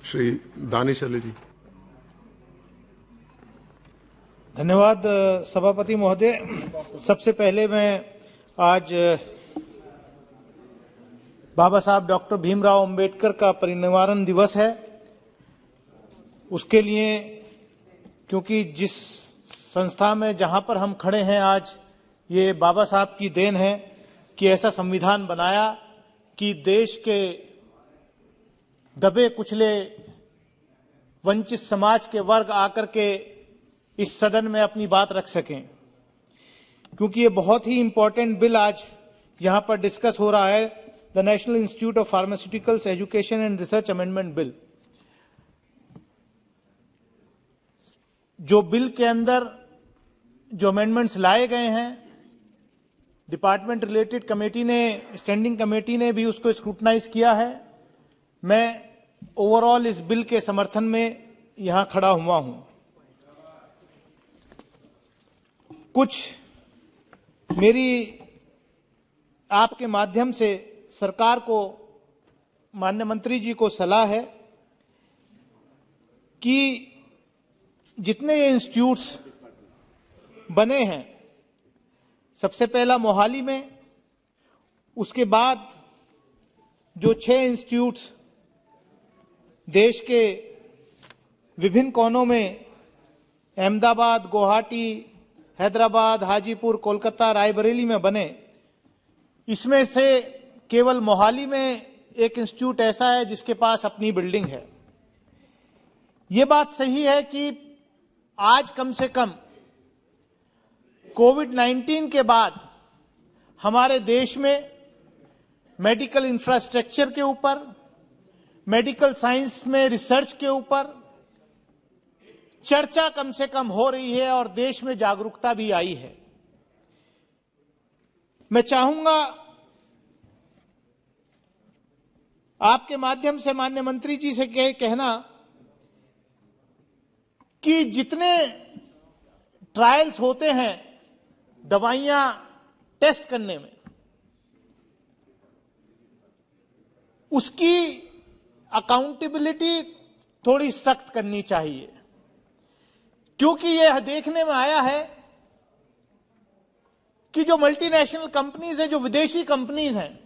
श्री दानिश अली जी। धन्यवाद सभापति महोदय। सबसे पहले मैं आज बाबा साहब डॉक्टर भीमराव अंबेडकर का परिनिर्वाण दिवस है, उसके लिए, क्योंकि जिस संस्था में जहां पर हम खड़े हैं आज, ये बाबा साहब की देन है कि ऐसा संविधान बनाया कि देश के दबे कुचले वंचित समाज के वर्ग आकर के इस सदन में अपनी बात रख सकें, क्योंकि ये बहुत ही इंपॉर्टेंट बिल आज यहां पर डिस्कस हो रहा है, the national institute of pharmaceuticals education and research amendment bill. जो बिल के अंदर जो अमेंडमेंट्स लाए गए हैं, डिपार्टमेंट रिलेटेड कमेटी ने, स्टैंडिंग कमेटी ने भी उसको स्क्रूटनाइज किया है। मैं ओवरऑल इस बिल के समर्थन में यहां खड़ा हुआ हूं। कुछ मेरी आपके माध्यम से सरकार को, माननीय मंत्री जी को सलाह है कि जितने ये इंस्टीट्यूट्स बने हैं, सबसे पहला मोहाली में, उसके बाद जो 6 इंस्टीट्यूट्स देश के विभिन्न कोनों में, अहमदाबाद, गुवाहाटी, हैदराबाद, हाजीपुर, कोलकाता, रायबरेली में बने, इसमें से केवल मोहाली में एक इंस्टीट्यूट ऐसा है जिसके पास अपनी बिल्डिंग है। ये बात सही है कि आज कम से कम कोविड-19 के बाद हमारे देश में मेडिकल इंफ्रास्ट्रक्चर के ऊपर, मेडिकल साइंस में रिसर्च के ऊपर चर्चा कम से कम हो रही है और देश में जागरूकता भी आई है। मैं चाहूंगा आपके माध्यम से माननीय मंत्री जी से कहना कि जितने ट्रायल्स होते हैं दवाइयां टेस्ट करने में, उसकी अकाउंटेबिलिटी थोड़ी सख्त करनी चाहिए, क्योंकि यह देखने में आया है कि जो मल्टीनेशनल कंपनीज हैं, जो विदेशी कंपनीज हैं,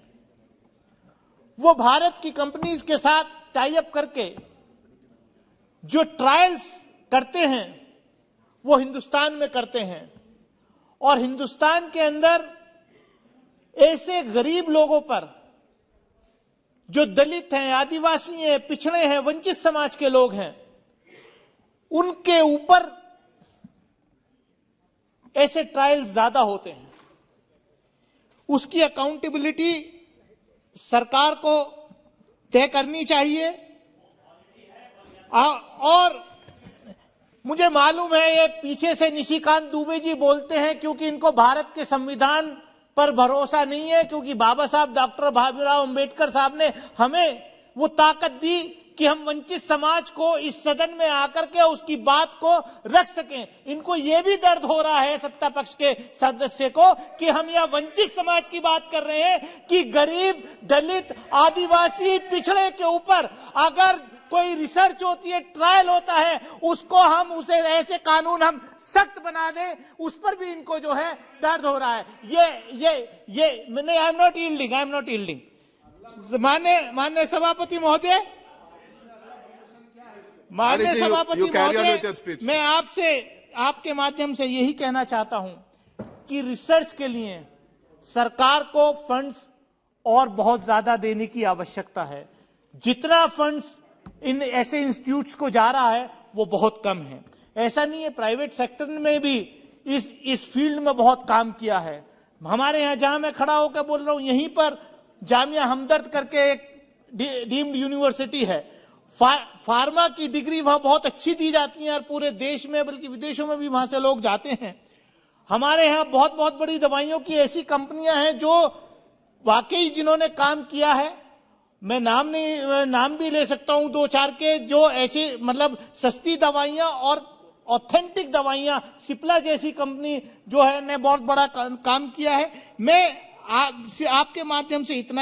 वो भारत की कंपनीज के साथ टाई अप करके जो ट्रायल्स करते हैं वो हिंदुस्तान में करते हैं, और हिंदुस्तान के अंदर ऐसे गरीब लोगों पर, जो दलित हैं, आदिवासी हैं, पिछड़े हैं, वंचित समाज के लोग हैं, उनके ऊपर ऐसे ट्रायल्स ज्यादा होते हैं। उसकी अकाउंटेबिलिटी सरकार को तय करनी चाहिए। और मुझे मालूम है ये पीछे से निशिकांत दुबे जी बोलते हैं क्योंकि इनको भारत के संविधान पर भरोसा नहीं है, क्योंकि बाबा साहब डॉक्टर भीमराव अंबेडकर साहब ने हमें वो ताकत दी कि हम वंचित समाज को इस सदन में आकर के उसकी बात को रख सकें। इनको ये भी दर्द हो रहा है सत्ता पक्ष के सदस्य को कि हम यहाँ वंचित समाज की बात कर रहे हैं कि गरीब, दलित, आदिवासी, पिछड़े के ऊपर अगर कोई रिसर्च होती है, ट्रायल होता है, उसको हम उसे ऐसे कानून हम सख्त बना दें, उस पर भी इनको जो है दर्द हो रहा है। ये नहीं, आई एम नॉट यील्डिंग। माननीय सभापति महोदय, मैं आपसे, आपके माध्यम से यही कहना चाहता हूं कि रिसर्च के लिए सरकार को फंड्स और बहुत ज्यादा देने की आवश्यकता है। जितना फंड्स इन ऐसे इंस्टीट्यूट्स को जा रहा है वो बहुत कम है। ऐसा नहीं है, प्राइवेट सेक्टर में भी इस फील्ड में बहुत काम किया है। हमारे यहाँ, जहां मैं खड़ा होकर बोल रहा हूं, यहीं पर जामिया हमदर्द करके एक डीम्ड यूनिवर्सिटी है। फार्मा की डिग्री वहां बहुत अच्छी दी जाती है और पूरे देश में, बल्कि विदेशों में भी वहां से लोग जाते हैं। हमारे यहाँ बहुत बहुत बड़ी दवाइयों की ऐसी कंपनियां हैं जो वाकई जिन्होंने काम किया है। मैं नाम भी ले सकता हूं 2-4 के, जो ऐसी मतलब सस्ती दवाइयां और ऑथेंटिक दवाइयां, सिप्ला जैसी कंपनी जो है ने बहुत बड़ा काम किया है। मैं आपके माध्यम से इतना